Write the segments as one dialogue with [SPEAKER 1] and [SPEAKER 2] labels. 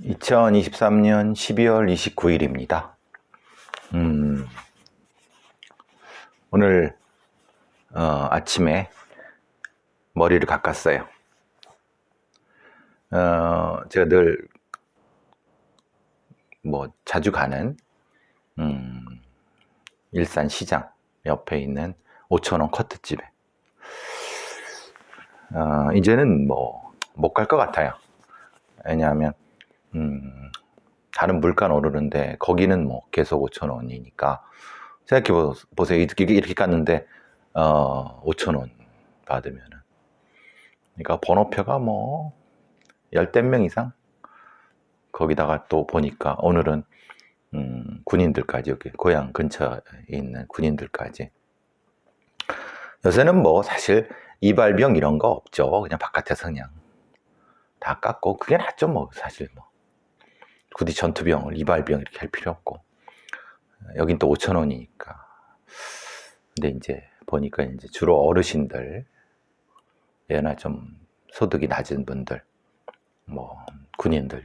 [SPEAKER 1] 2023년 12월 29일입니다. 오늘 아침에 머리를 깎았어요. 제가 늘 자주 가는 일산시장 옆에 있는 5,000원 커트집에 이제는 못 갈 것 같아요. 왜냐하면 다른 물가는 오르는데 거기는 계속 5,000원이니까 생각해보세요. 이렇게 깠는데 5,000원 받으면은, 그러니까 번호표가 열댓 명 이상, 거기다가 또 보니까 오늘은 군인들까지, 여기 고향 근처에 있는 군인들까지. 요새는 사실 이발병 이런 거 없죠. 그냥 바깥에서 그냥 다 깎고, 그게 낫죠. 사실 굳이 전투병을 이발병 이렇게 할 필요 없고. 여긴 또 5,000원이니까. 근데 이제 보니까 이제 주로 어르신들, 예나 좀 소득이 낮은 분들, 군인들,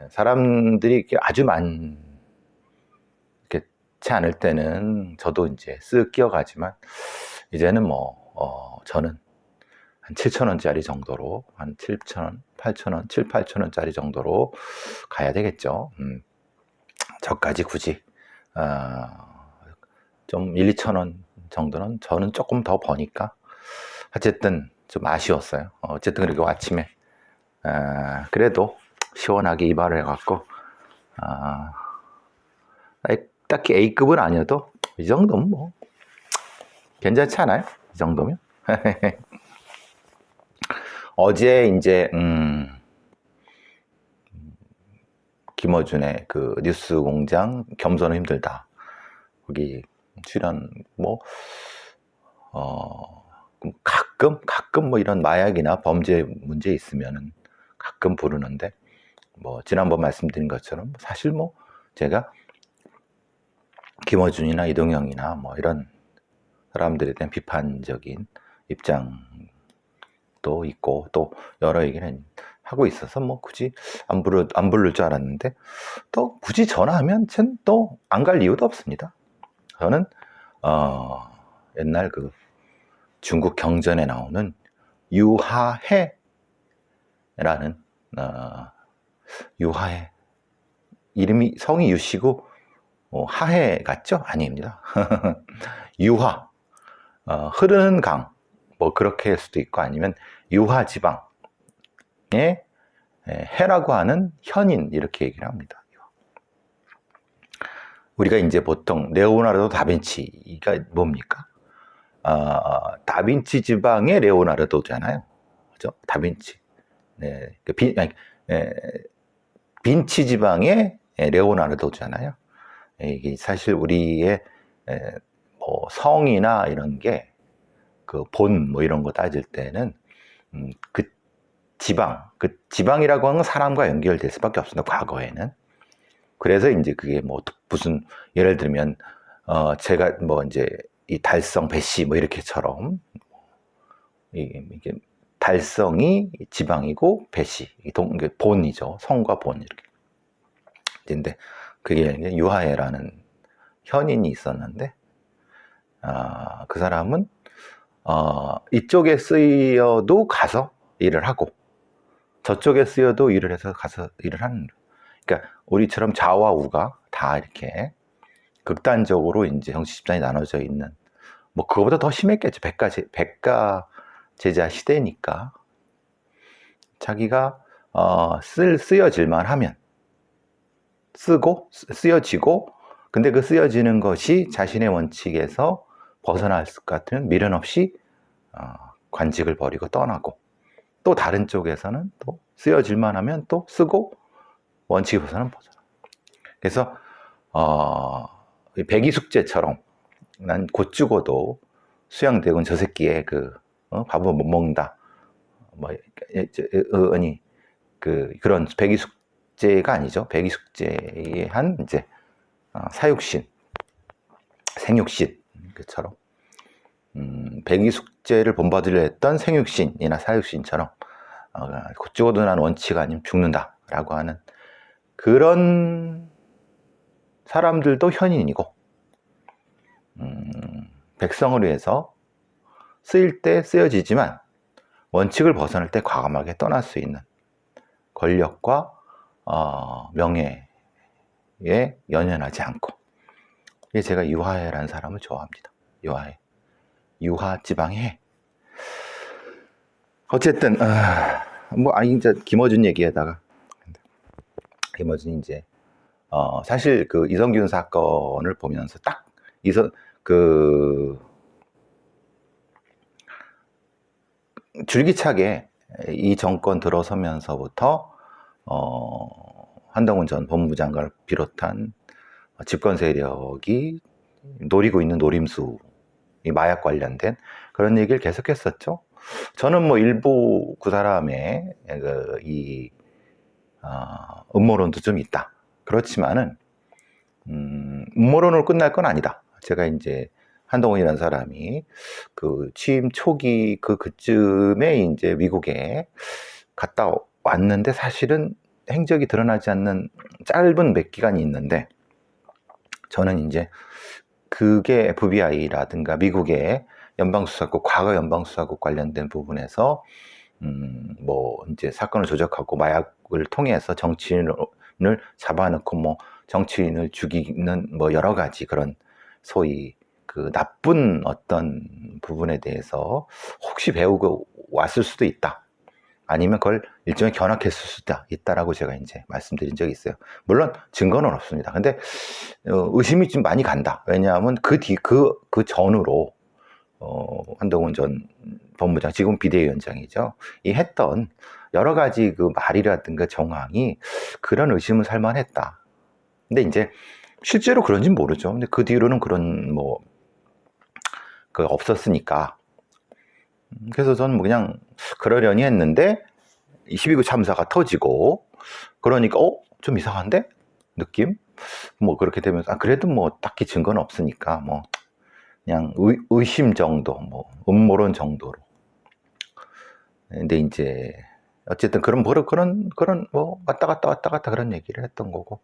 [SPEAKER 1] 사람들이 이렇게 아주 많지 않을 때는 저도 이제 쓱 끼어가지만, 이제는 저는 한 7,000원짜리 정도로, 한 7,000원, 8,000원, 7, 8,000원짜리 정도로 가야 되겠죠. 저까지 굳이 좀 1, 2,000원 정도는 저는 조금 더 버니까 어쨌든 좀 아쉬웠어요. 어쨌든 그리고 아침에 그래도 시원하게 이발을 해갖고 딱히 A급은 아니어도 이 정도면 괜찮지 않아요? 이 정도면. 어제 이제 김어준의 그 뉴스공장 겸손은 힘들다, 거기 출연 가끔 이런 마약이나 범죄 문제 있으면은 가끔 부르는데, 지난번 말씀드린 것처럼 사실 제가 김어준이나 이동영이나 이런 사람들에 대한 비판적인 입장도 있고 또 여러 얘기를 하고 있어서 굳이 안 부를 줄 알았는데, 또 굳이 전화하면 전 또 안 갈 이유도 없습니다. 저는 옛날 그 중국 경전에 나오는 유하해라는 유하해, 이름이 성이 유씨고 하해 같죠? 아닙니다. 유하, 흐르는 강, 그렇게 할 수도 있고, 아니면 유하 지방에 해라고 하는 현인, 이렇게 얘기를 합니다. 우리가 이제 보통 레오나르도 다빈치가 뭡니까? 다빈치 지방의 레오나르도잖아요. 그죠? 다빈치. 네. 빈치 지방의 레오나르도잖아요. 이게 사실 우리의 성이나 이런 게 그 본 이런 거 따질 때는 그 지방이라고 하는 건 사람과 연결될 수밖에 없습니다. 과거에는. 그래서 이제 그게 무슨 예를 들면 제가 이제 이 달성 배씨 이렇게처럼 이게 달성이 지방이고 배씨 본이죠. 성과 본, 이렇게. 근데 그게 유하해라는 현인이 있었는데, 그 사람은 이쪽에 쓰여도 가서 일을 하고 저쪽에 쓰여도 일을 해서 가서 일을 하는, 그러니까 우리처럼 좌와 우가 다 이렇게 극단적으로 이제 정치 집단이 나눠져 있는, 그거보다 더 심했겠죠. 백가 제자 시대니까 자기가 쓰여질만 하면 쓰고 쓰여지고, 근데 그 쓰여지는 것이 자신의 원칙에서 벗어날 것 같으면 미련 없이 관직을 버리고 떠나고, 또 다른 쪽에서는 또 쓰여질만 하면 또 쓰고, 원칙에 벗어나면 벗어나. 그래서 백이숙제처럼 난 곧 죽어도 수양대군 저 새끼의 밥은 못 먹는다, 아니 그런 백이숙제가 아니죠. 백이숙제의 한 이제 사육신, 생육신처럼 백이숙제를 본받으려 했던 생육신이나 사육신처럼 죽어도 난 원칙 아니면 죽는다라고 하는 그런 사람들도 현인이고, 백성을 위해서 쓰일 때 쓰여지지만 원칙을 벗어날 때 과감하게 떠날 수 있는 권력과 명예에 연연하지 않고, 이게 제가 유하해라는 사람을 좋아합니다. 유하해, 유하지방해. 어쨌든 이제 김어준 얘기에다가, 김어준이 이제 사실 그 이성균 사건을 보면서 딱 줄기차게 이 정권 들어서면서부터 한동훈 전 법무장관을 비롯한 집권 세력이 노리고 있는 노림수, 이 마약 관련된 그런 얘기를 계속했었죠. 저는 뭐 일부 그 사람의 음모론도 좀 있다. 그렇지만은 음모론으로 끝날 건 아니다. 제가 이제 한동훈이라는 사람이 그 취임 초기 그쯤에 이제 미국에 갔다 왔는데, 사실은 행적이 드러나지 않는 짧은 몇 기간이 있는데, 저는 이제 그게 FBI라든가 미국의 연방수사국, 과거 연방수사국 관련된 부분에서 뭐 이제 사건을 조작하고 마약을 통해서 정치인을 잡아놓고 뭐 정치인을 죽이는 뭐 여러 가지 그런 소위 그 나쁜 어떤 부분에 대해서 혹시 배우고 왔을 수도 있다. 아니면 그걸 일종의 견학했을 수도 있다라고 제가 이제 말씀드린 적이 있어요. 물론 증거는 없습니다. 근데 의심이 좀 많이 간다. 왜냐하면 그 전으로 한동훈 전 법무장, 지금 비대위원장이죠, 이 했던 여러 가지 그 말이라든가 정황이 그런 의심을 살 만했다. 근데 이제 실제로 그런지는 모르죠. 근데 그 뒤로는 그런 그 없었으니까. 그래서 저는 뭐 그냥 그러려니 했는데 12구 참사가 터지고, 그러니까 좀 이상한데? 느낌? 뭐 그렇게 되면서 그래도 뭐 딱히 증거는 없으니까 뭐 그냥 의심 정도, 뭐 음모론 정도로. 근데 이제 어쨌든 그런 뭐 왔다 갔다 그런 얘기를 했던 거고,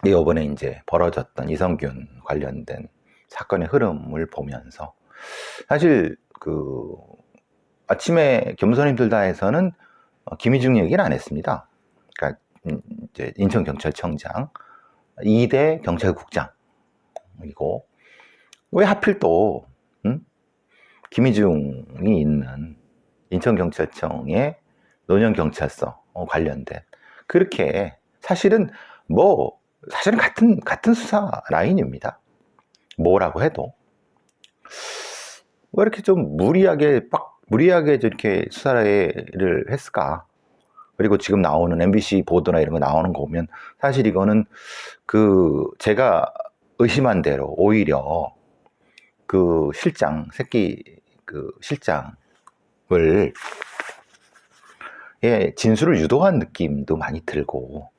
[SPEAKER 1] 이번에 이제 벌어졌던 이성균 관련된 사건의 흐름을 보면서 사실 그 아침에 겸손힘들다에서는 김희중 얘기를 안 했습니다. 그러니까 이제 인천경찰청장 2대 경찰국장이고, 왜 하필 또 김희중이 있는 인천경찰청의 논현경찰서 관련된, 그렇게 사실은 같은 수사 라인입니다. 뭐라고 해도. 왜 이렇게 좀 무리하게 저렇게 수사를 했을까? 그리고 지금 나오는 MBC 보도나 이런 거 나오는 거 보면 사실 이거는 제가 의심한 대로 오히려 그 실장을 진술을 유도한 느낌도 많이 들고,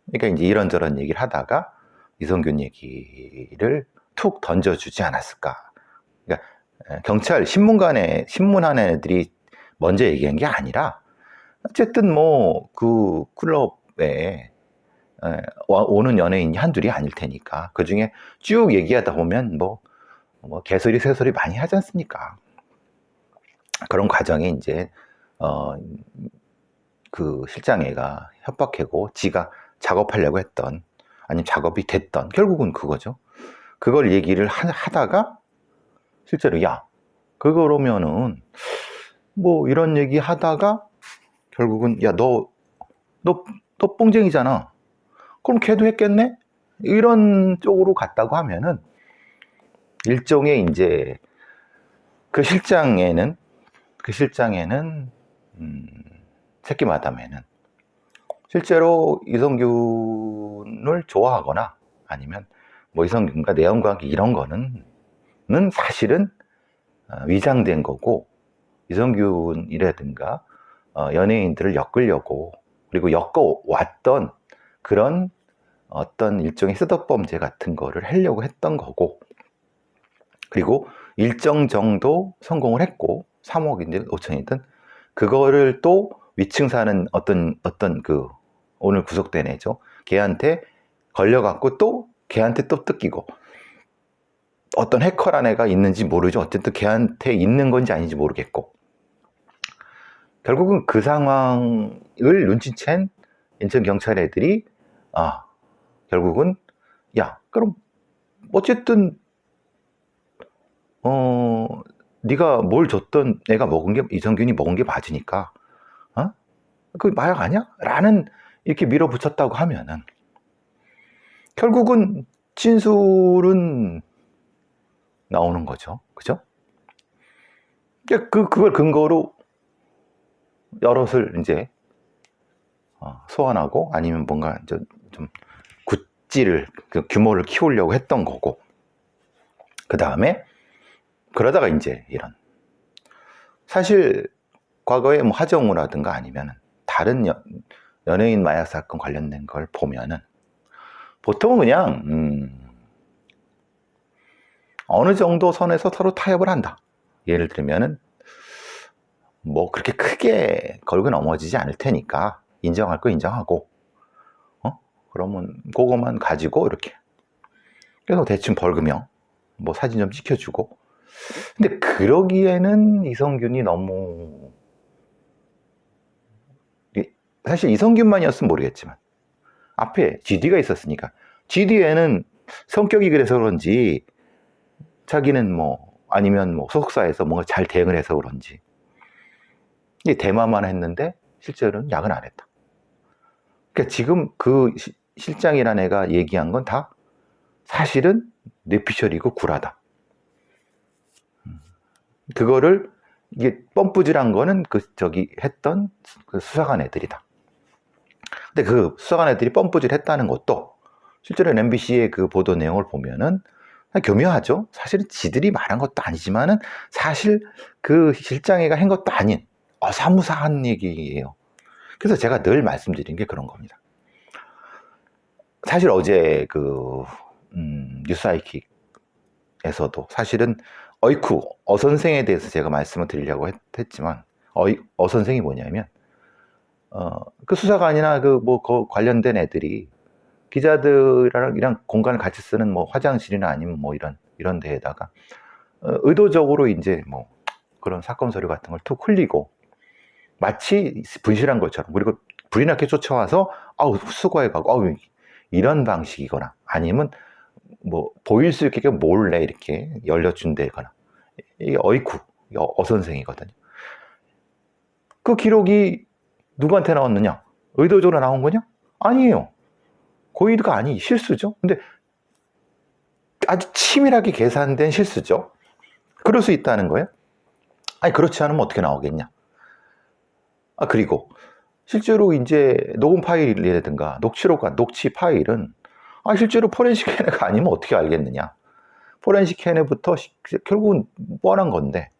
[SPEAKER 1] 그러니까 이제 이런저런 얘기를 하다가 이성균 얘기를 툭 던져주지 않았을까. 그러니까 경찰 신문하는 애들이 먼저 얘기한 게 아니라, 어쨌든 뭐 그 클럽에 오는 연예인이 한둘이 아닐 테니까 그 중에 쭉 얘기하다 보면 뭐 개소리 새소리 많이 하지 않습니까? 그런 과정에 이제 그 실장애가 협박하고 지가 작업하려고 했던, 아니면 작업이 됐던, 결국은 그거죠. 그걸 얘기를 하다가 실제로 그거로면은 뭐 이런 얘기 하다가 결국은 너 뽕쟁이잖아. 그럼 걔도 했겠네? 이런 쪽으로 갔다고 하면은 일종의 이제 그 실장에는 새끼 마담에는 실제로 이성균을 좋아하거나 아니면 뭐 이성균과 내연관계 이런 거는 사실은 위장된 거고, 이성균이라든가 연예인들을 엮으려고, 그리고 엮어왔던 그런 어떤 일종의 스덕범죄 같은 거를 하려고 했던 거고, 그리고 일정 정도 성공을 했고, 3억인데 5천이든 그거를 또 위층 사는 어떤 그 오늘 구속된 애죠. 걔한테 걸려갖고 또 걔한테 또 뜯기고 어떤 해커란 애가 있는지 모르죠. 어쨌든 걔한테 있는 건지 아닌지 모르겠고 결국은 그 상황을 눈치챈 인천 경찰 애들이 결국은 야 그럼 어쨌든 네가 뭘 줬던 애가 먹은 게 이성균이 먹은 게 맞으니까 그 마약 아니야? 라는 이렇게 밀어붙였다고 하면은 결국은 진술은 나오는 거죠. 그죠? 그걸 근거로 여럿을 이제 소환하고 아니면 뭔가 좀 굿질을 그 규모를 키우려고 했던 거고 그 다음에 그러다가 이제 이런 사실 과거에 뭐 하정우라든가 아니면 다른 연예인 마약 사건 관련된 걸 보면은 보통은 그냥 어느 정도 선에서 서로 타협을 한다. 예를 들면은 뭐 그렇게 크게 걸고 넘어지지 않을 테니까 인정할 거 인정하고 그러면 그거만 가지고 이렇게 그래서 대충 벌금형 뭐 사진 좀 찍혀주고 근데 그러기에는 이성균이 너무 사실 이성균만이었으면 모르겠지만 앞에 GD가 있었으니까 GD에는 성격이 그래서 그런지 자기는 뭐 아니면 뭐 소속사에서 뭔가 잘 대응을 해서 그런지 대마만 했는데 실제로는 약은 안 했다. 그러니까 지금 그 실장이라는 애가 얘기한 건 다 사실은 뇌피셜이고 구라다. 그거를 이게 뻔뿌질한 거는 했던 그 수사관 애들이다. 근데 그 수사관 애들이 뻔뿌질 했다는 것도 실제로 MBC의 그 보도 내용을 보면은 교묘하죠. 사실은 지들이 말한 것도 아니지만은 사실 그 실장애가 한 것도 아닌 사무사한 얘기예요. 그래서 제가 늘 말씀드린 게 그런 겁니다. 사실 어제 그 뉴스아이킥에서도 사실은 어선생에 대해서 제가 말씀을 드리려고 했지만 어선생이 뭐냐면 그 수사관이나 그 관련된 애들이 기자들이랑 공간을 같이 쓰는 뭐 화장실이나 아니면 뭐 이런 데에다가 의도적으로 이제 뭐 그런 사건 서류 같은 걸 툭 흘리고 마치 분실한 것처럼 그리고 불이 나게 쫓아와서 수거해가고 이런 방식이거나 아니면 뭐 보일 수 있게 몰래 이렇게 열려준다거나 이게 어선생이거든요. 그 기록이 누구한테 나왔느냐? 의도적으로 나온 거냐? 아니에요. 고의가 아니 실수죠. 근데 아주 치밀하게 계산된 실수죠. 그럴 수 있다는 거예요. 아니 그렇지 않으면 어떻게 나오겠냐? 그리고 실제로 이제 녹음 파일이라든가 녹취 파일은 실제로 포렌식 해내가 아니면 어떻게 알겠느냐? 포렌식 해내부터 결국은 뻔한 건데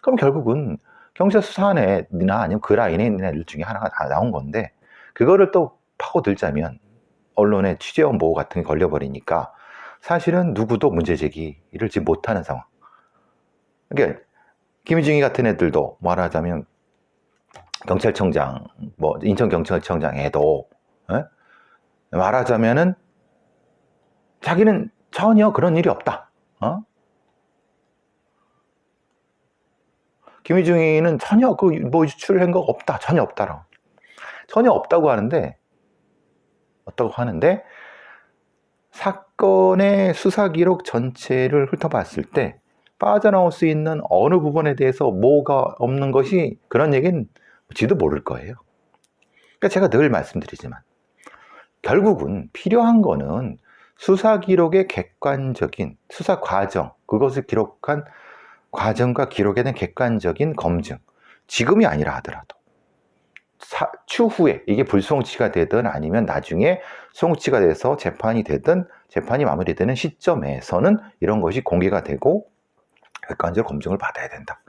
[SPEAKER 1] 그럼 결국은 경찰 수사한 애나 아니면 그 라인에 있는 애들 중에 하나가 다 나온 건데 그거를 또 파고들자면 언론의 취재원 보호 같은 게 걸려버리니까 사실은 누구도 문제 제기를 지금 못하는 상황. 그러니까 김희중이 같은 애들도 말하자면 경찰청장, 뭐 인천경찰청장에도 말하자면은 자기는 전혀 그런 일이 없다. 김희중이는 전혀 뭐 유출을 한 거 없다. 전혀 없다라고. 전혀 없다고 하는데 사건의 수사 기록 전체를 훑어봤을 때 빠져나올 수 있는 어느 부분에 대해서 뭐가 없는 것이 그런 얘기는 지도 모를 거예요. 그러니까 제가 늘 말씀드리지만 결국은 필요한 거는 수사 기록의 객관적인 수사 과정, 그것을 기록한 과정과 기록에 대한 객관적인 검증, 지금이 아니라 하더라도 추후에 이게 불송치가 되든 아니면 나중에 송치가 돼서 재판이 되든 재판이 마무리되는 시점에서는 이런 것이 공개가 되고 객관적으로 검증을 받아야 된다.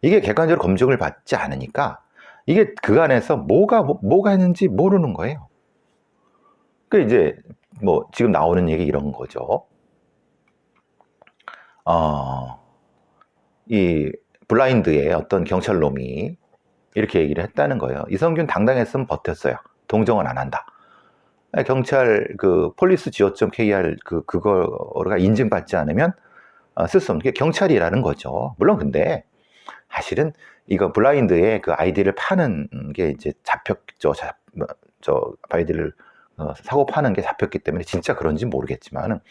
[SPEAKER 1] 이게 객관적으로 검증을 받지 않으니까 이게 그 안에서 뭐가 있는지 모르는 거예요. 그 이제 뭐 지금 나오는 얘기 이런 거죠. 이 블라인드의 어떤 경찰놈이 이렇게 얘기를 했다는 거예요. 이성균 당당했으면 버텼어요. 동정은 안 한다. 경찰 police.go.kr 그거가 인증받지 않으면 쓸 수 없는 게 경찰이라는 거죠. 물론 근데 사실은 이거 블라인드의 그 아이디를 파는 게 이제 잡혔죠. 아이디를 사고 파는 게 잡혔기 때문에 진짜 그런지 모르겠지만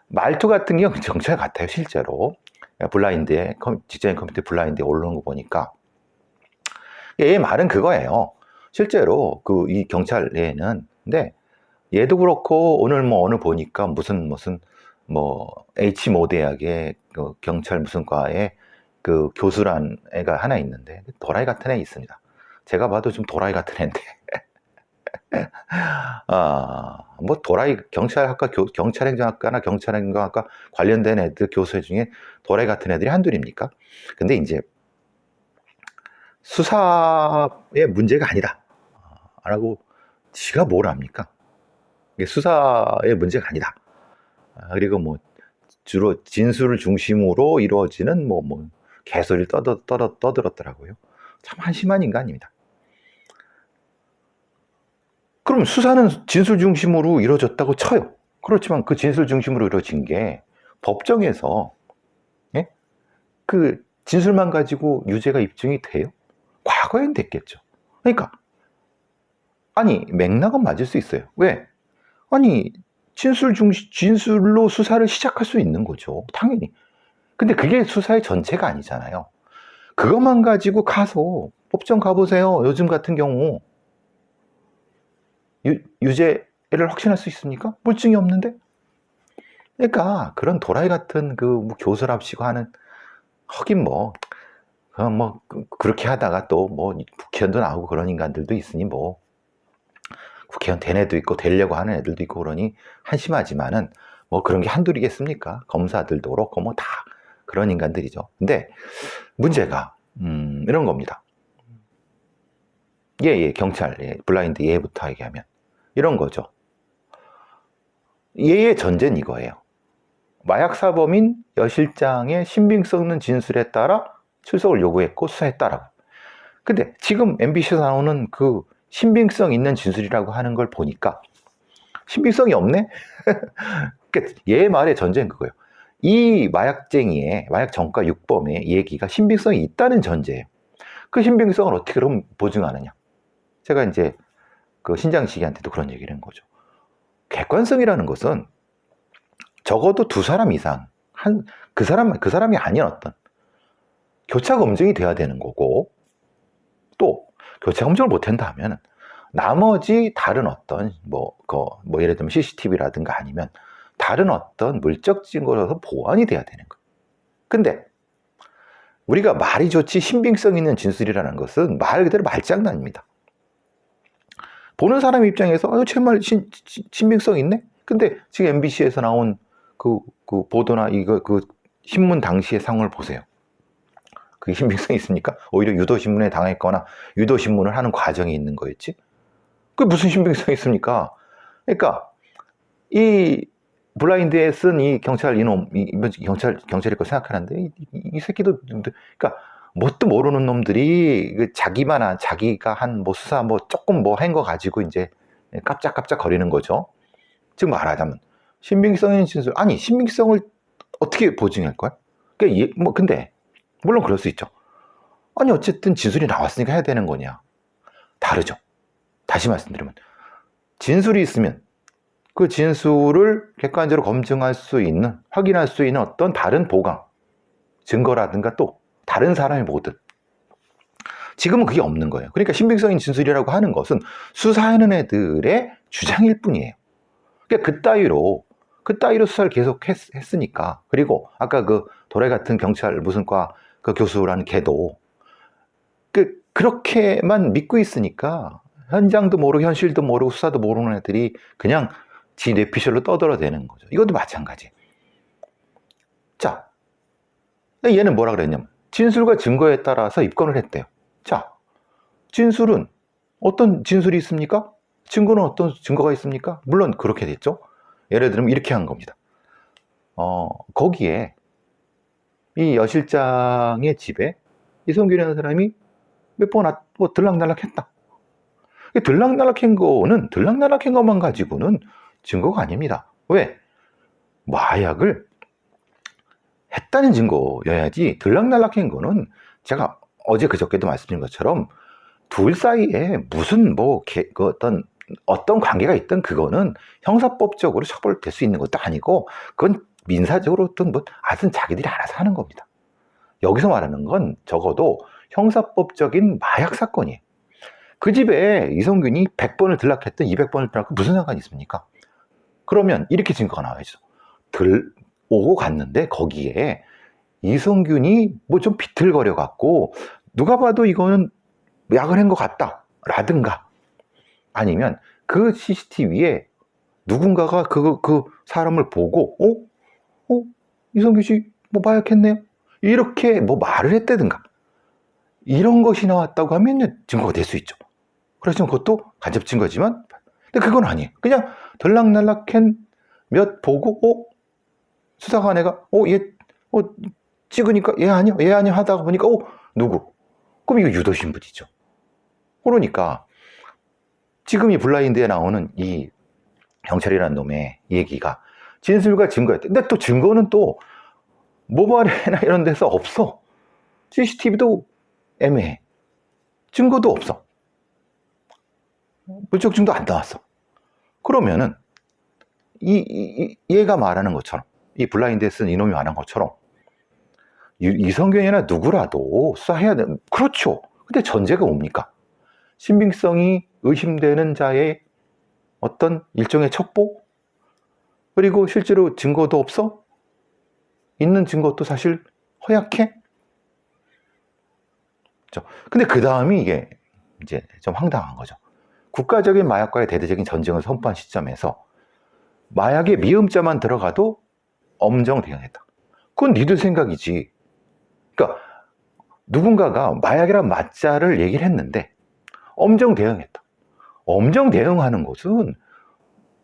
[SPEAKER 1] 말투 같은 경우는 경찰 같아요. 실제로 블라인드에 직장인 커뮤니티 블라인드에 올라온 거 보니까 얘 말은 그거예요. 실제로 이 경찰에는 근데 얘도 그렇고 오늘 뭐 어느 보니까 무슨 뭐 H모 대학의 그 경찰 무슨 과에 그 교수란 애가 하나 있는데 도라이 같은 애 있습니다. 제가 봐도 좀 도라이 같은 애인데 뭐 도라이 경찰학과 경찰행정학과나 경찰행정학과 관련된 애들 교수 중에 도라이 같은 애들이 한둘입니까? 근데 이제 수사의 문제가 아니다 라고 지가 뭘 합니까? 이게 수사의 문제가 아니다. 그리고 뭐 주로 진술을 중심으로 이루어지는 뭐 개소리를 떠들었더라고요. 참 한심한 인간입니다. 그럼 수사는 진술 중심으로 이루어졌다고 쳐요. 그렇지만 그 진술 중심으로 이루어진 게 법정에서 그 진술만 가지고 유죄가 입증이 돼요? 과거엔 됐겠죠. 그러니까 아니 맥락은 맞을 수 있어요. 왜? 아니 진술로 수사를 시작할 수 있는 거죠. 당연히. 근데 그게 수사의 전체가 아니잖아요. 그것만 가지고 가서 법정 가보세요. 요즘 같은 경우 유죄를 확신할 수 있습니까? 물증이 없는데? 그러니까 그런 도라이 같은 뭐 교수랍시고 하는 하긴 그렇게 하다가 또 국회의원도 나오고 그런 인간들도 있으니 국회의원 된 애도 있고 되려고 하는 애들도 있고 그러니 한심하지만은 그런 게 한둘이겠습니까? 검사들도 그렇고 다 그런 인간들이죠. 근데 문제가 이런 겁니다. 경찰 블라인드 얘부터 얘기하면 이런 거죠. 얘의 전제는 이거예요. 마약사범인 여 실장의 신빙성 있는 진술에 따라 출석을 요구했고 수사했다라고. 근데 지금 MBC에서 나오는 그 신빙성 있는 진술이라고 하는 걸 보니까 신빙성이 없네? 그러니까 얘 말의 전제는 그거예요. 이 마약쟁이의 마약 전과 육범의 얘기가 신빙성이 있다는 전제예요. 그 신빙성을 어떻게 그럼 보증하느냐? 제가 이제 그 신장식이한테도 그런 얘기를 한 거죠. 객관성이라는 것은 적어도 두 사람 이상 그 사람이 아닌 어떤 교차 검증이 돼야 되는 거고, 또 교차 검증을 못한다 하면 나머지 다른 어떤 예를 들면 CCTV라든가 아니면 다른 어떤 물적 증거로서 보완이 돼야 되는 거예요. 근데 우리가 말이 좋지 신빙성 있는 진술이라는 것은 말 그대로 말장난입니다. 보는 사람 입장에서 정말 신빙성 있네? 근데 지금 MBC에서 나온 그 보도나 그 신문 당시의 상황을 보세요. 그게 신빙성이 있습니까? 오히려 유도신문에 당했거나 유도신문을 하는 과정이 있는 거였지? 그게 무슨 신빙성이 있습니까? 그러니까 이 블라인드에 쓴 이 경찰 이놈, 경찰일 거 생각하는데 이 새끼도 그러니까 뭣도 모르는 놈들이 자기가 한 수사 조금 한 거 가지고 이제 깜짝깜짝 거리는 거죠. 즉 말하자면 신빙성 있는 진술, 아니 신빙성을 어떻게 보증할 거야? 그러니까 근데 물론 그럴 수 있죠. 아니 어쨌든 진술이 나왔으니까 해야 되는 거냐? 다르죠. 다시 말씀드리면 진술이 있으면 그 진술을 객관적으로 검증할 수 있는, 확인할 수 있는 어떤 다른 보강, 증거라든가 또 다른 사람이 보든 지금은 그게 없는 거예요. 그러니까 신빙성인 진술이라고 하는 것은 수사하는 애들의 주장일 뿐이에요. 그러니까 그따위로 수사를 계속 했으니까. 그리고 아까 그 도래 같은 경찰 무슨 과 그 교수라는 걔도 그렇게만 믿고 있으니까 현장도 모르고 현실도 모르고 수사도 모르는 애들이 그냥 지 뇌피셜로 떠들어대는 거죠. 이것도 마찬가지. 자, 얘는 뭐라 그랬냐면 진술과 증거에 따라서 입건을 했대요. 자, 진술은 어떤 진술이 있습니까? 증거는 어떤 증거가 있습니까? 물론 그렇게 됐죠. 예를 들면 이렇게 한 겁니다. 거기에 이 여 실장의 집에 이성균이라는 사람이 몇 번 뭐 들락날락했다. 들락날락한 것만 가지고는 증거가 아닙니다. 왜? 마약을 했다는 증거여야지. 들락날락한 거는 제가 어제 그저께도 말씀드린 것처럼 둘 사이에 무슨 어떤 관계가 있든 그거는 형사법적으로 처벌될 수 있는 것도 아니고, 그건 민사적으로든 하여튼 자기들이 알아서 하는 겁니다. 여기서 말하는 건 적어도 형사법적인 마약 사건이에요. 그 집에 이성균이 100번을 들락했든 200번을 들락했든 무슨 상관이 있습니까? 그러면 이렇게 증거가 나와야죠. 오고 갔는데 거기에 이성균이 뭐 좀 비틀거려 갖고 누가 봐도 이거는 약을 한 것 같다 라든가, 아니면 그 CCTV에 누군가가 그 사람을 보고 이성균 씨 뭐 마약했네요 이렇게 뭐 말을 했다든가, 이런 것이 나왔다고 하면 증거가 될 수 있죠. 그래서 그것도 간접 증거지만, 근데 그건 아니에요. 그냥 들락날락한 몇 보고 수사관애가 얘 찍으니까 얘 아니야 하다가 보니까 누구? 그럼 이거 유도신분이죠. 그러니까 지금 이 블라인드에 나오는 이 경찰이라는 놈의 얘기가 진술과 증거였대. 근데 또 증거는 또 모바일이나 이런 데서 없어. CCTV도 애매해. 증거도 없어. 물적 증도 안 나왔어. 그러면은 얘가 말하는 것처럼, 이 블라인드에 쓴 이놈이 말한 것처럼 이성균이나 누구라도 수사해야 돼. 그렇죠. 근데 전제가 뭡니까? 신빙성이 의심되는 자의 어떤 일종의 첩보? 그리고 실제로 증거도 없어? 있는 증거도 사실 허약해? 근데 그 다음이 이게 이제 좀 황당한 거죠. 국가적인 마약과의 대대적인 전쟁을 선포한 시점에서 마약에 미음자만 들어가도 엄정 대응했다. 그건 니들 생각이지. 그러니까 누군가가 마약이란 맞자를 얘기를 했는데 엄정 대응했다. 엄정 대응하는 것은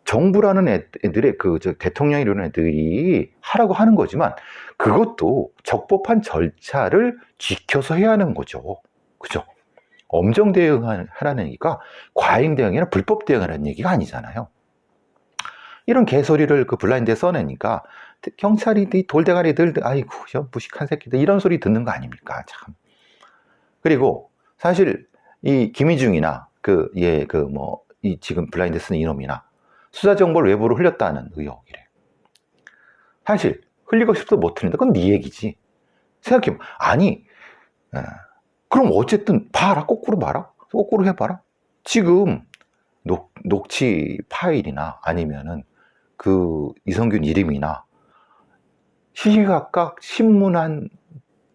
[SPEAKER 1] 정부라는 애들의 대통령이라는 애들이 하라고 하는 거지만, 그것도 적법한 절차를 지켜서 해야 하는 거죠. 그죠? 엄정 대응하라는 얘기가 과잉 대응이나 불법 대응하라는 얘기가 아니잖아요. 이런 개소리를 그 블라인드에 써내니까 경찰이 돌대가리들, 아이고 무식한 새끼들, 이런 소리 듣는 거 아닙니까? 참. 그리고 사실 이 김희중이나 지금 블라인드 쓴 이놈이나 수사 정보를 외부로 흘렸다는 의혹이래. 사실 흘리고 싶어도 못 흘린다. 그건 네 얘기지. 생각해보면, 아니 그럼 어쨌든 봐라. 거꾸로 봐라. 거꾸로 해봐라. 지금 녹취 파일이나 아니면은 그 이성균 이름이나 시시각각 신문한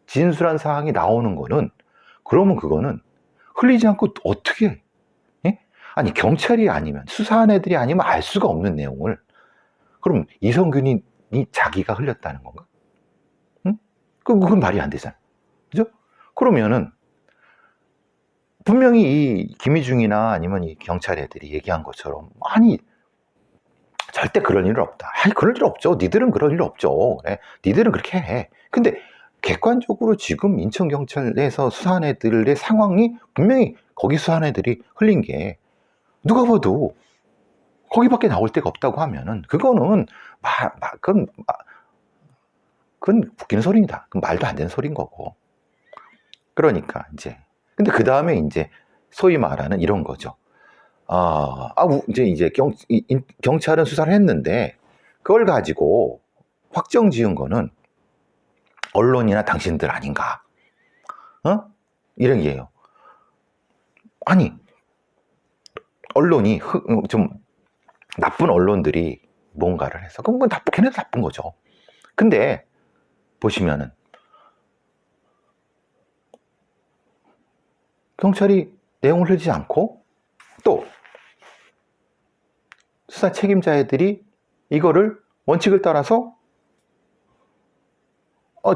[SPEAKER 1] 진술한 사항이 나오는 거는, 그러면 그거는 흘리지 않고 어떻게 해? 예? 아니 경찰이 아니면 수사한 애들이 아니면 알 수가 없는 내용을, 그럼 이성균이 자기가 흘렸다는 건가? 응? 그건 말이 안 되잖아. 그죠? 그러면은 분명히 이 김희중이나 아니면 이 경찰 애들이 얘기한 것처럼, 아니 절대 그럴 일은 없다. 아니 그럴 일 없죠. 니들은 그럴 일 없죠. 그래. 니들은 그렇게 해. 근데 객관적으로 지금 인천경찰에서 수사한 애들의 상황이 분명히 거기 수사한 애들이 흘린 게 누가 봐도 거기밖에 나올 데가 없다고 하면은 그거는 그건 웃기는 소리입니다. 그건 말도 안 되는 소리인 거고. 그러니까 이제 근데 그 다음에 이제 소위 말하는 이런 거죠. 이제 경찰은 수사를 했는데 그걸 가지고 확정 지은 거는 언론이나 당신들 아닌가? 이런 얘기예요. 아니 언론이 좀 나쁜 언론들이 뭔가를 해서, 그럼 그건 걔네도 나쁜 거죠. 근데 보시면은 경찰이 내용을 흘리지 않고 또 수사 책임자애들이 이거를 원칙을 따라서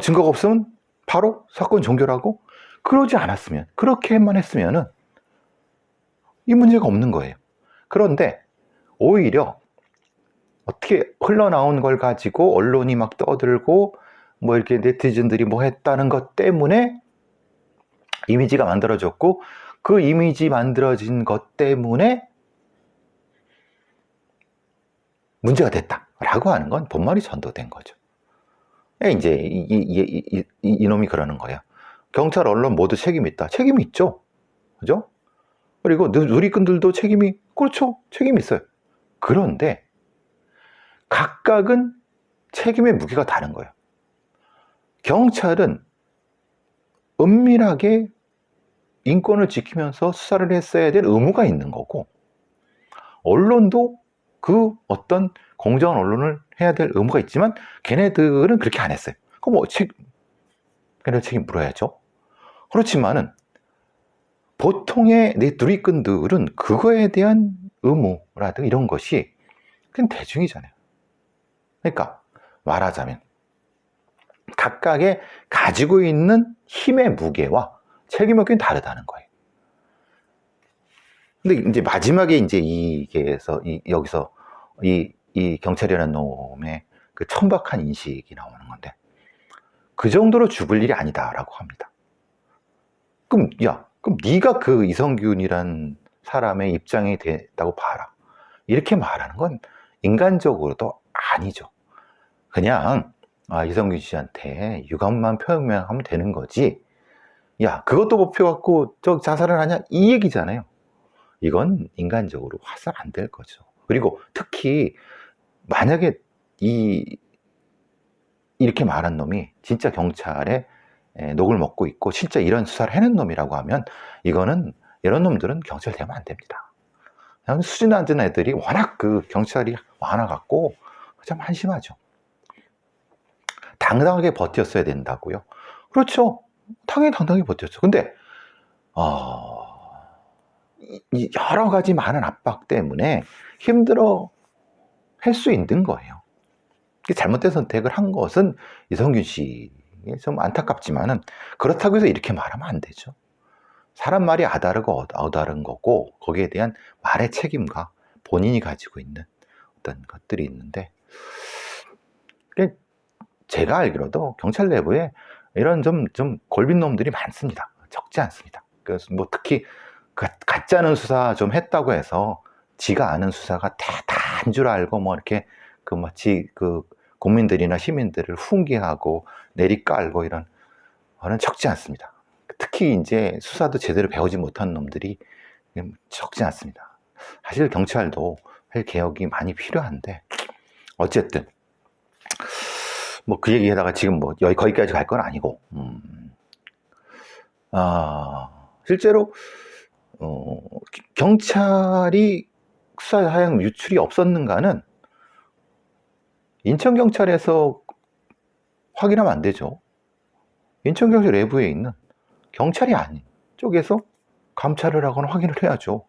[SPEAKER 1] 증거가 없으면 바로 사건 종결하고, 그러지 않았으면, 그렇게만 했으면은 이 문제가 없는 거예요. 그런데 오히려 어떻게 흘러나온 걸 가지고 언론이 막 떠들고 뭐 이렇게 네티즌들이 뭐 했다는 것 때문에 이미지가 만들어졌고 그 이미지 만들어진 것 때문에 문제가 됐다라고 하는 건 본말이 전도된 거죠. 이제 이놈이 그러는 거야. 경찰, 언론 모두 책임 있다. 책임이 있죠. 그죠? 그리고 누리꾼들도 책임이, 그렇죠. 책임이 있어요. 그런데 각각은 책임의 무게가 다른 거예요. 경찰은 은밀하게 인권을 지키면서 수사를 했어야 될 의무가 있는 거고, 언론도 그 어떤 공정한 언론을 해야 될 의무가 있지만 걔네들은 그렇게 안 했어요. 그럼 뭐 걔네들 책임 물어야죠. 그렇지만은 보통의 누리꾼들은 그거에 대한 의무라든가 이런 것이 그냥 대중이잖아요. 그러니까 말하자면 각각의 가지고 있는 힘의 무게와 책임의 무게는 다르다는 거예요. 근데 이제 마지막에 이제 여기서 이 경찰이라는 놈의 그 천박한 인식이 나오는 건데, 그 정도로 죽을 일이 아니다라고 합니다. 그럼 네가 그 이성균이란 사람의 입장이 됐다고 봐라. 이렇게 말하는 건 인간적으로도 아니죠. 그냥 이성균 씨한테 유감만 표명하면 되는 거지. 그것도 못 펴갖고 자살을 하냐? 이 얘기잖아요. 이건 인간적으로 화살 안 될 거죠. 그리고 특히 만약에 이렇게 말한 놈이 진짜 경찰에 녹을 먹고 있고 진짜 이런 수사를 해낸 놈이라고 하면 이런 놈들은 경찰 되면 안 됩니다. 수준 낮은 애들이 워낙 그 경찰이 많아갖고 참 한심하죠. 당당하게 버텼어야 된다고요? 그렇죠. 당연히 버텼죠. 근데 여러 가지 많은 압박 때문에 힘들어 할 수 있는 거예요. 잘못된 선택을 한 것은 이성균 씨 좀 안타깝지만은 그렇다고 해서 이렇게 말하면 안 되죠. 사람 말이 아다르고 어다른 거고 거기에 대한 말의 책임과 본인이 가지고 있는 어떤 것들이 있는데, 제가 알기로도 경찰 내부에 이런 좀 골빈 놈들이 많습니다. 적지 않습니다. 그래서 뭐 특히 가짜는 수사 좀 했다고 해서 지가 아는 수사가 다인 줄 알고 뭐 이렇게 마치 국민들이나 시민들을 훈계하고 내리깔고 이런 거는 적지 않습니다. 특히 이제 수사도 제대로 배우지 못한 놈들이 적지 않습니다. 사실 경찰도 할 개혁이 많이 필요한데, 어쨌든 뭐 그 얘기하다가 지금 뭐 거기까지 갈 건 아니고, 실제로 경찰이 수사 사용 유출이 없었는가는 인천경찰에서 확인하면 안 되죠. 인천경찰 내부에 있는 경찰이 아닌 쪽에서 감찰을 하거나 확인을 해야죠.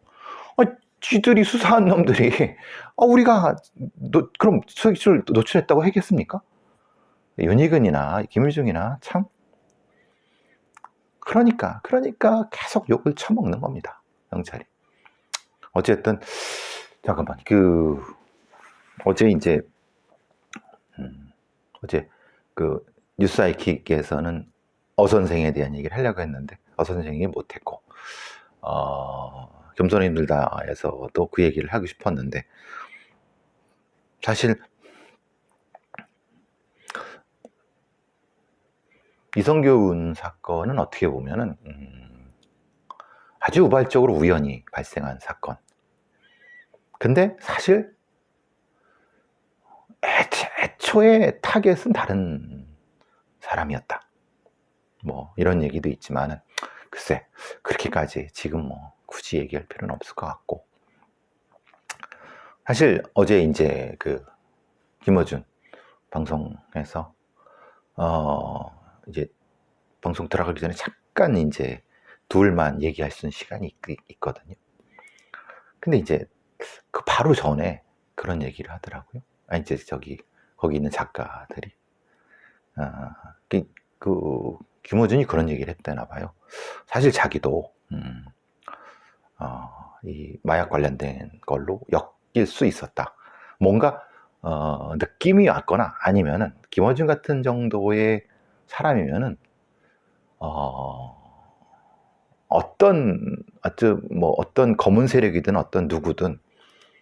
[SPEAKER 1] 쥐들이 수사한 놈들이 우리가 그럼 수익을 노출했다고 하겠습니까? 윤희근이나 김일중이나 참 그러니까 계속 욕을 처먹는 겁니다, 경찰이. 어쨌든 잠깐만, 어제 뉴스아이킥에서는 선생에 대한 얘기를 하려고 했는데 선생이 못했고, 겸손히 늘다에서도 그 얘기를 하고 싶었는데, 사실 이성균 사건은 어떻게 보면은 아주 우발적으로 우연히 발생한 사건. 근데 사실 애초에 타겟은 다른 사람이었다. 뭐 이런 얘기도 있지만은 글쎄 그렇게까지 지금 뭐 굳이 얘기할 필요는 없을 것 같고, 사실 어제 이제 김어준 방송에서 이제 방송 들어가기 전에 잠깐 이제 둘만 얘기할 수 있는 시간이 있거든요. 근데 이제 바로 전에 그런 얘기를 하더라고요. 이제 거기 있는 작가들이 김어준이 그런 얘기를 했다나 봐요. 사실 자기도 이 마약 관련된 걸로 엮일 수 있었다. 뭔가 느낌이 왔거나 아니면은 김어준 같은 정도의 사람이면은 어떤 검은 세력이든 어떤 누구든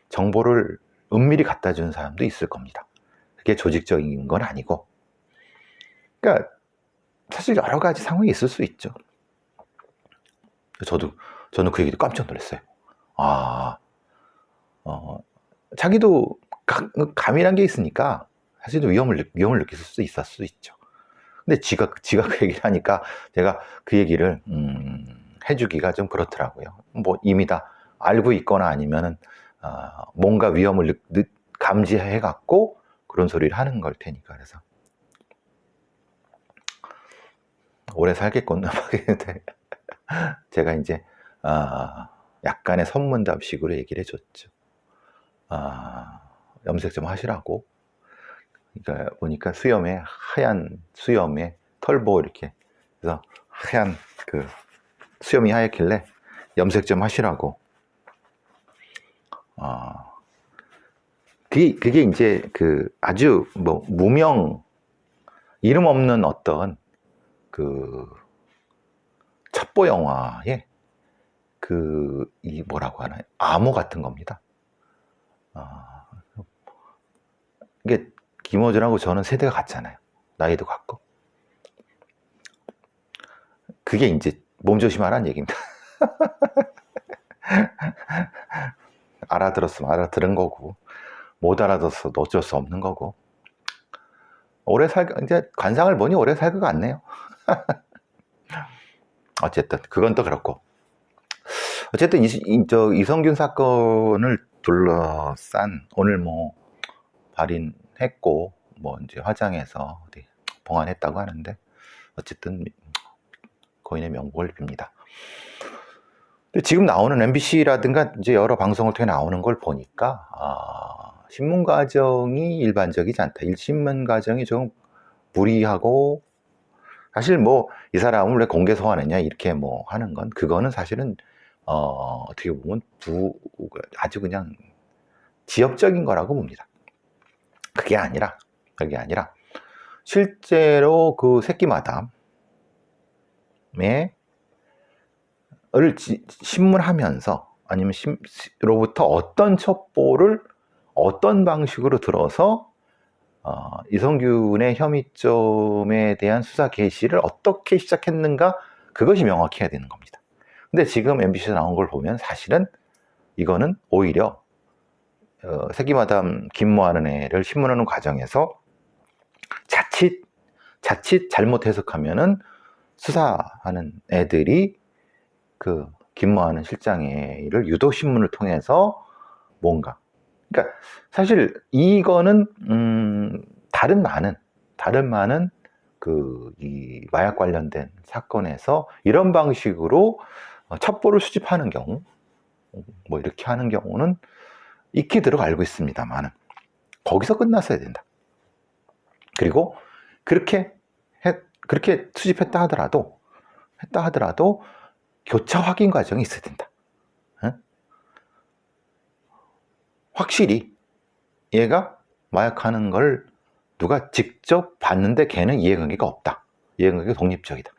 [SPEAKER 1] 정보를 은밀히 갖다 주는 사람도 있을 겁니다. 그게 조직적인 건 아니고. 그러니까 사실 여러 가지 상황이 있을 수 있죠. 저는 그 얘기도 깜짝 놀랐어요. 아, 자기도 감이란 게 있으니까 사실도 위험을 느낄 수 있을 수 있죠. 근데 지가 그 얘기를 하니까 제가 그 얘기를 해주기가 좀 그렇더라고요. 뭐 이미 다 알고 있거나 아니면은 뭔가 위험을 감지해 갖고 그런 소리를 하는 걸 테니까. 그래서 오래 살겠구나 하겠는데 제가 이제 약간의 선문답식으로 얘기를 해줬죠. 염색 좀 하시라고. 그러니까 보니까 하얀 수염에 털보 이렇게, 그래서 하얀 그 수염이 하얗길래 염색 좀 하시라고. 그게 이제 그 아주 뭐 무명, 이름 없는 어떤 그 첩보 영화의 이 뭐라고 하나요? 암호 같은 겁니다. 이게 김어준하고 저는 세대가 같잖아요. 나이도 같고. 그게 이제 몸조심하라는 얘기입니다. 알아들었으면 알아들은 거고, 못 알아들었어도 어쩔 수 없는 거고. 이제 관상을 보니 오래 살 것 같네요. 어쨌든 그건 또 그렇고. 어쨌든 이성균 사건을 둘러싼, 오늘 뭐 발인했고 뭐 이제 화장해서 어디 봉안했다고 하는데, 어쨌든 고인의 명복을 빕니다. 지금 나오는 MBC라든가 이제 여러 방송을 통해 나오는 걸 보니까 신문 과정이 일반적이지 않다. 신문 과정이 좀 무리하고, 사실 뭐 이 사람을 왜 공개 소환했냐 이렇게 뭐 하는 건, 그거는 사실은 어떻게 보면 아주 그냥 지엽적인 거라고 봅니다. 그게 아니라 실제로 그 새끼마담에 신문하면서 아니면 로부터 어떤 첩보를 어떤 방식으로 들어서 이성균의 혐의점에 대한 수사 개시를 어떻게 시작했는가, 그것이 명확해야 되는 겁니다. 근데 지금 MBC에서 나온 걸 보면 사실은 이거는 오히려 새끼마담 김모하는 애를 신문하는 과정에서 자칫 잘못 해석하면은 수사하는 애들이 그 김모하는 실장애를 유도 신문을 통해서 뭔가, 그러니까 사실 이거는 다른 많은 이 마약 관련된 사건에서 이런 방식으로 첩보를 수집하는 경우, 뭐 이렇게 하는 경우는 익히도록 알고 있습니다만은 거기서 끝났어야 된다. 그리고 그렇게 수집했다 하더라도 교차 확인 과정이 있어야 된다. 확실히 얘가 마약하는 걸 누가 직접 봤는데 걔는 이해관계가 없다. 이해관계가 독립적이다.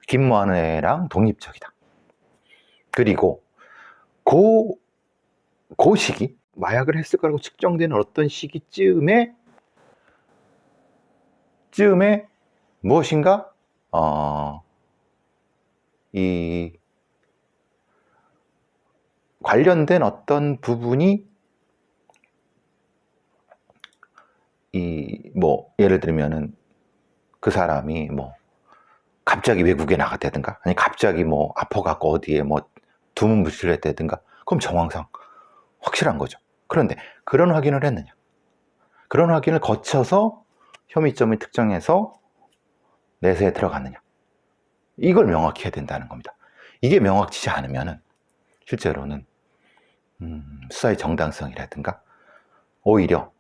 [SPEAKER 1] 김모하는 애랑 독립적이다. 그리고 그 시기, 마약을 했을 거라고 측정되는 어떤 시기쯤에 무엇인가 이 관련된 어떤 부분이 뭐 예를 들면은 그 사람이 뭐 갑자기 외국에 나갔다든가, 아니 갑자기 뭐 아파갖고 어디에 뭐 두문 물질을 했다든가, 그럼 정황상 확실한 거죠. 그런데 그런 확인을 했느냐, 그런 확인을 거쳐서 혐의점을 특정해서 내세에 들어갔느냐, 이걸 명확히 해야 된다는 겁니다. 이게 명확치지 않으면은 실제로는 수사의 정당성이라든가 오히려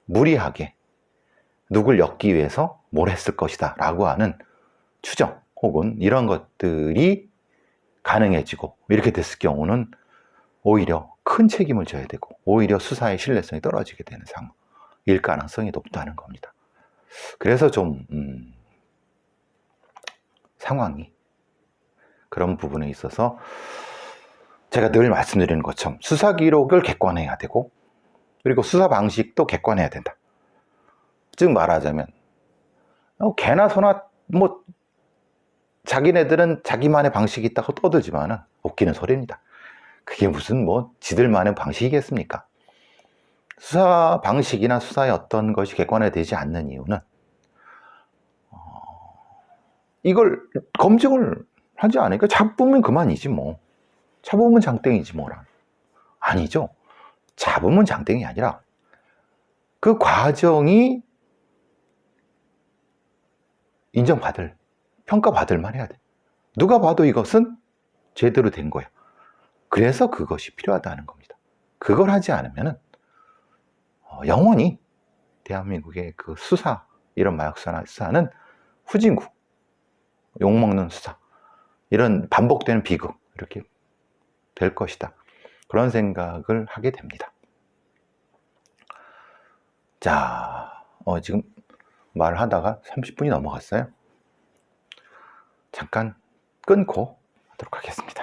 [SPEAKER 1] 무리하게 누굴 엮기 위해서 뭘 했을 것이다 라고 하는 추정 혹은 이런 것들이 가능해지고, 이렇게 됐을 경우는 오히려 큰 책임을 져야 되고 오히려 수사의 신뢰성이 떨어지게 되는 상황일 가능성이 높다는 겁니다. 그래서 좀 상황이 그런 부분에 있어서 제가 늘 말씀드리는 것처럼 수사 기록을 객관해야 되고, 그리고 수사 방식도 객관해야 된다. 즉 말하자면 개나 소나 뭐 자기네들은 자기만의 방식이 있다고 떠들지만은 웃기는 소리입니다. 그게 무슨 뭐 지들만의 방식이겠습니까? 수사 방식이나 수사의 어떤 것이 객관화되지 않는 이유는 이걸 검증을 하지 않으니까 잡으면 그만이지 뭐. 잡으면 장땡이지 뭐라. 아니죠. 잡으면 장땡이 아니라 그 과정이 인정받을, 평가받을 만 해야 돼. 누가 봐도 이것은 제대로 된 거야. 그래서 그것이 필요하다는 겁니다. 그걸 하지 않으면은 영원히 대한민국의 그 수사, 이런 마약 수사는 후진국, 욕먹는 수사, 이런 반복되는 비극, 이렇게 될 것이다. 그런 생각을 하게 됩니다. 자, 지금 말하다가 30분이 넘어갔어요. 잠깐 끊고 하도록 하겠습니다.